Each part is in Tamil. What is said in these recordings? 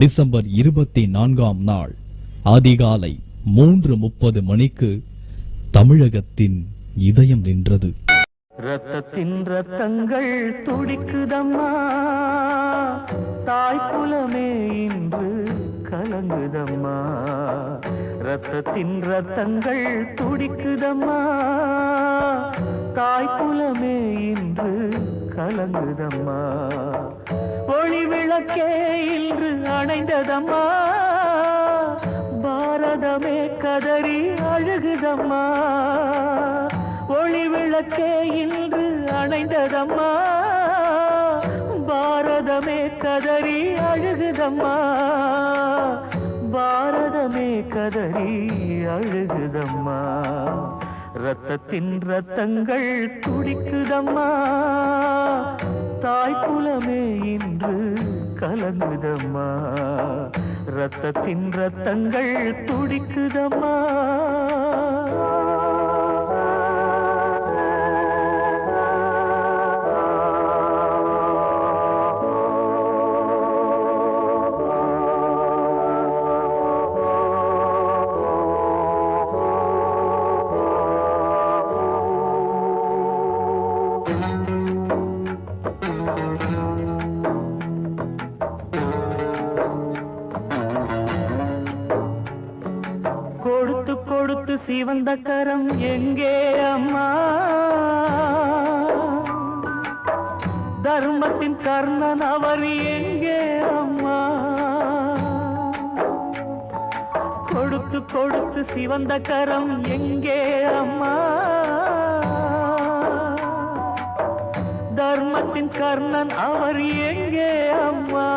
டிசம்பர் 24ஆம் நாள் அதிகாலை 3:30 மணிக்கு தமிழகத்தின் இதயம் நின்றது. ரத்தத்தின் ரத்தங்கள் துடிக்குதம்மா, தாய்க்குலமே இன்று கலங்குதம்மா. ரத்தத்தின் ரத்தங்கள் துடிக்குதம்மா, தாய்க்குலமே இன்று கலங்குதம்மா. ஒளி விளக்கே இன்று அணைந்ததம்மா, பாரதமே கதறி அழுகுதம்மா. ஒளி விளக்கே இன்று அணைந்ததம்மா, பாரதமே கதறி அழுகுதம்மா. பாரதமே கதறி அழுகுதம்மா. ரத்தத்தின் ரத்தங்கள் துடிக்குதம்மா, தாய்க்குலமே இன்று கலங்குதம்மா. ரத்தத்தின் ரத்தங்கள் துடிக்குதம்மா. கொடுத்து கொடுத்து சிவந்த கரம் எங்கே அம்மா, தர்மத்தின் கர்ணன் அவர் எங்கே அம்மா. கொடுத்து கொடுத்து சிவந்த கரம் எங்கே அம்மா, தர்மத்தின் கர்ணன் அவர் எங்கே அம்மா.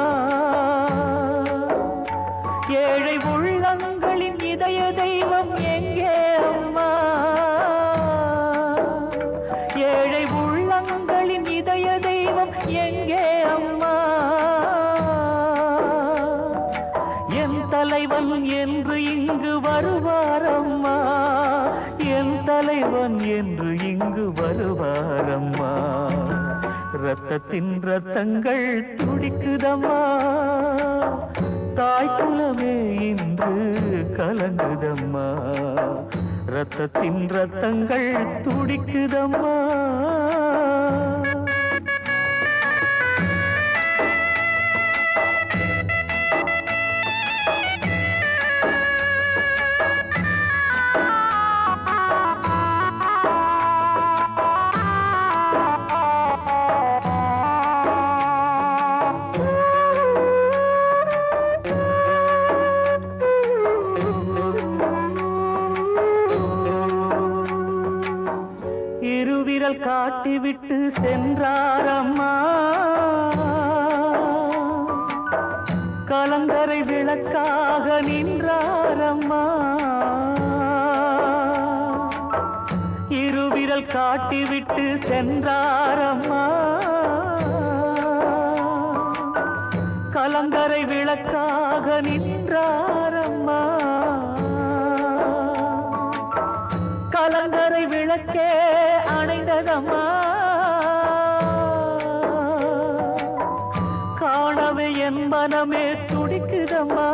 ஏழை உள்ளங்களின் இதய தெய்வம் எங்கே அம்மா, ஏழை உள்ளங்களின் இதய தெய்வம் எங்கே அம்மா. என் தலைவன் என்று இங்கு வருவாரம்மா, என் தலைவன் என்று இங்கு வருவாரம்மா. ரத்தத்தின் ரத்தங்கள் துடிக்குதம்மா, தாய்க்குலமே இன்று கலங்குதம்மா. ரத்தத்தின் ரத்தங்கள் துடிக்குதம்மா. இருவிரல் காட்டிவிட்டு சென்றாரம்மா, கலங்கரை விளக்காக நின்றாரம்மா. இருவிரல் காட்டிவிட்டு சென்றாரம்மா, கலங்கரை விளக்காக நின்றாரம்மா. கலங்கரை விளக்கே அணைந்ததம்மா, காணவே என் மனமே துடிக்குதம்மா.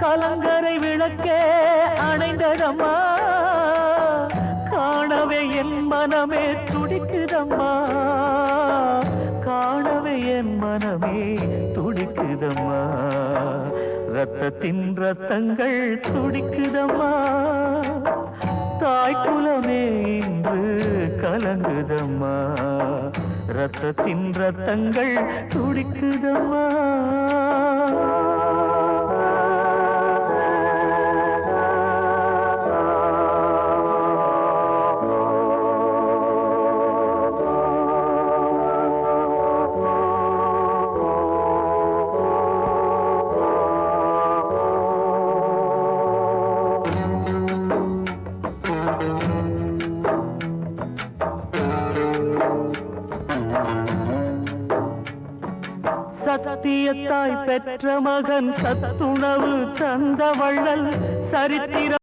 கலங்கரை விளக்கே அணைந்ததம்மா, காணவே என் மனமே துடிக்குதம்மா. காணவே என் மனமே துடிக்குதம்மா. ரத்தத்தின் ரத்தங்கள் துடிக்குதம்மா, தாய்க்குலமே இன்று கலங்குதம்மா. ரத்தத்தின் ரத்தங்கள் துடிக்குதம்மா. சத்தியத்தாய் பெற்ற மகன் சத்துணவு தந்த வள்ளல் சரித்திரம்